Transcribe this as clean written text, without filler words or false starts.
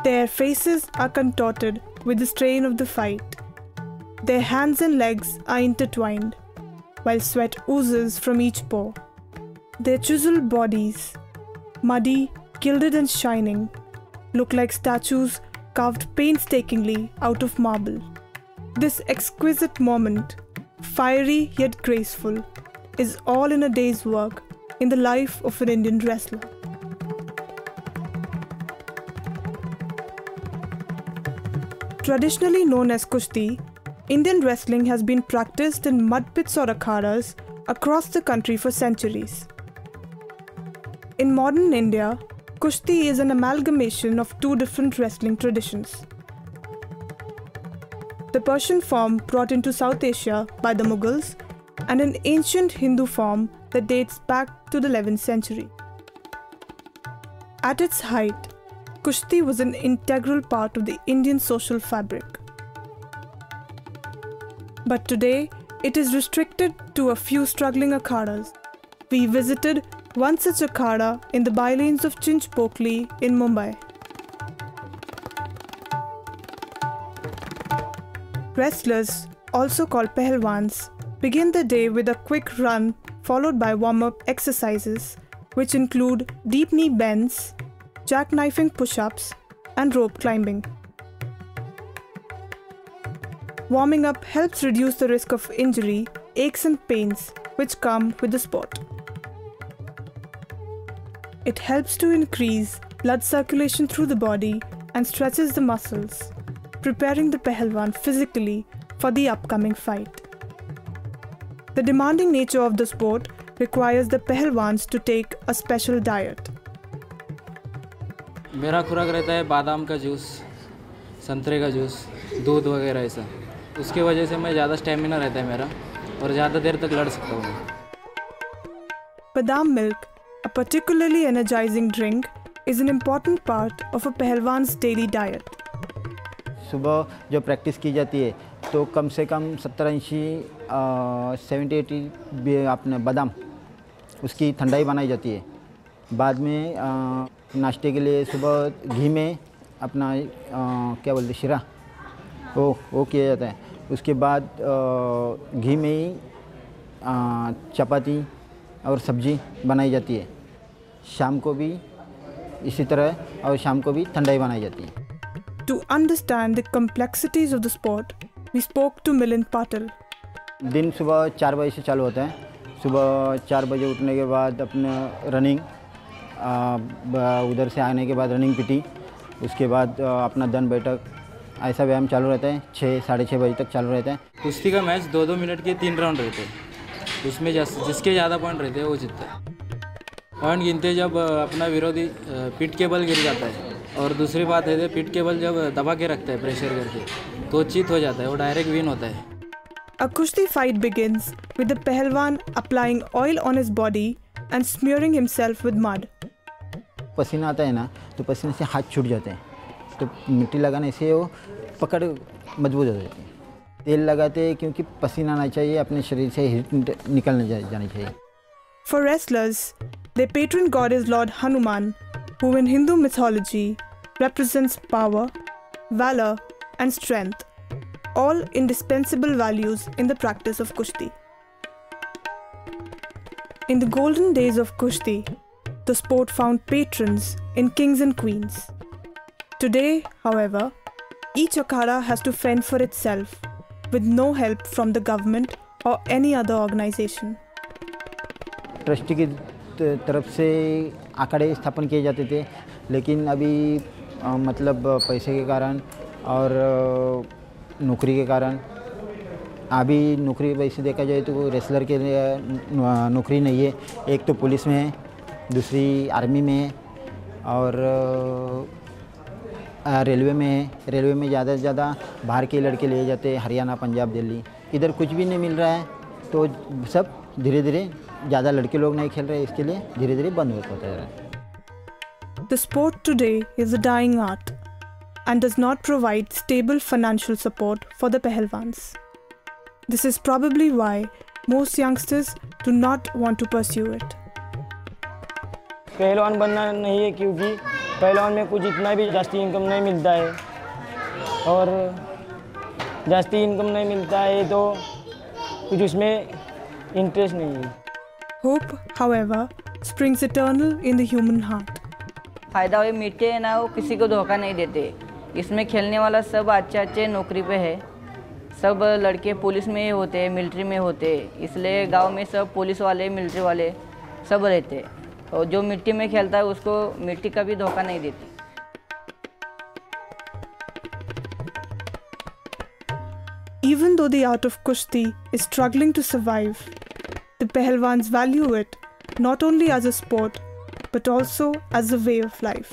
Their faces are contorted with the strain of the fight. Their hands and legs are intertwined, while sweat oozes from each pore. Their chiseled bodies, muddy, gilded and shining, look like statues carved painstakingly out of marble. This exquisite moment, fiery yet graceful, is all in a day's work in the life of an Indian wrestler. Traditionally known as Kushti, Indian wrestling has been practiced in mud pits or akhadas across the country for centuries. In modern India, Kushti is an amalgamation of two different wrestling traditions. The Persian form brought into South Asia by the Mughals and an ancient Hindu form that dates back to the 11th century. At its height, Kushti was an integral part of the Indian social fabric. But today, it is restricted to a few struggling akhadas. We visited one such akhada in the bylanes of Chinchpokli in Mumbai. Wrestlers, also called pehlwans, begin the day with a quick run followed by warm-up exercises, which include deep knee bends, jackknifing push-ups, and rope climbing. Warming up helps reduce the risk of injury, aches and pains which come with the sport. It helps to increase blood circulation through the body and stretches the muscles, preparing the pehlwan physically for the upcoming fight. The demanding nature of the sport requires the pehlwans to take a special diet. मेरा खुराक रहता है बादाम का juice, संतरे का juice, दूध वगैरह ऐसा. उसकी वजह से मैं ज़्यादा स्टैमिना रहता है मेरा और ज़्यादा देर तक लड़ सकता हूँ. Badam milk, a particularly energizing drink, is an important part of a pehlwan's daily diet. सुबह जो प्रैक्टिस की जाती है तो कम से कम 70-80 अपने बादाम उसकी ठंडाई बनाई जाती है. बाद में नाश्ते के लिए सुबह घी में अपना क्या बोलते शिरा वो किया जाता है. उसके बाद घी में ही चपाती और सब्जी बनाई जाती है. शाम को भी इसी तरह और शाम को भी ठंडाई बनाई जाती है. To understand the complexities of the sport, we spoke to Milind Patil. दिन सुबह 4 बजे से चालू होता है. सुबह 4 बजे उठने के बाद अपना रनिंग, उधर से आने के बाद रनिंग पीटी, उसके बाद अपना दन बैठक, ऐसा व्यायाम चालू रहता है. 6-6:30 बजे तक चालू रहता है. कुश्ती का मैच 2-2 मिनट के 3 राउंड रहते हैं. उसमें जिसके ज़्यादा पॉइंट रहते हैं वो जीतता है. पॉइंट गिनते जब अपना विरोधी पीठ के बल गिर जाता है, और दूसरी बात है पीठ के बल जब दबा के रखता है प्रेशर करके तो चीत हो जाता है, वो डायरेक्ट विन होता है. A Kushti fight begins with the pehlwan applying oil on his body and smearing himself with mud. पसीना आता है ना तो पसीने से हाथ छूट जाते हैं, तो मिट्टी लगाने से वो पकड़ मजबूत हो जाती है. तेल लगाते हैं क्योंकि पसीना आना चाहिए, अपने शरीर से हीट निकलने जानी चाहिए. For wrestlers, their patron god is Lord Hanuman, who in Hindu mythology represents power, valor and strength, all indispensable values in the practice of Kushti. In the golden days of Kushti, the sport found patrons in kings and queens. Today, however, each akhada has to fend for itself, with no help from the government or any other organization. Trustee की तरफ से अखाड़े स्थापन किए जाते थे, लेकिन अभी मतलब पैसे के कारण और नौकरी के कारण अभी नौकरी वैसे देखा जाए तो रेसलर के लिए नौकरी नहीं है. एक तो पुलिस में है, दूसरी आर्मी में है और रेलवे में है. रेलवे में ज़्यादा से ज़्यादा बाहर के लड़के लिए जाते हैं, हरियाणा, पंजाब, दिल्ली. इधर कुछ भी नहीं मिल रहा है तो सब धीरे धीरे ज़्यादा लड़के लोग नहीं खेल रहे, इसके लिए धीरे धीरे बंद होता जा रहा है. The sport today is a dying art and does not provide stable financial support for the pehlwans. This is probably why most youngsters do not want to pursue it. पहलवान बनना नहीं है क्योंकि पहलवान में कुछ इतना भी जास्ती इनकम नहीं मिलता है, और जास्ती इनकम नहीं मिलता है तो कुछ उसमें इंटरेस्ट नहीं है। Hope, however, springs eternal in the human heart. फ़ायदा वही मिट्टी है ना, वो किसी को धोखा नहीं देते। इसमें खेलने वाला सब अच्छे नौकरी पे है। सब लड़के पुलिस में होते हैं, मिलिट्री में होते हैं, इसलिए गांव में सब पुलिस वाले, मिलिट्री वाले सब रहते हैं। और जो मिट्टी में खेलता है उसको मिट्टी का भी धोखा नहीं देती। Even though the art of Kushti is struggling to survive, the Pahalwans value it not only as a sport but also as a way of life.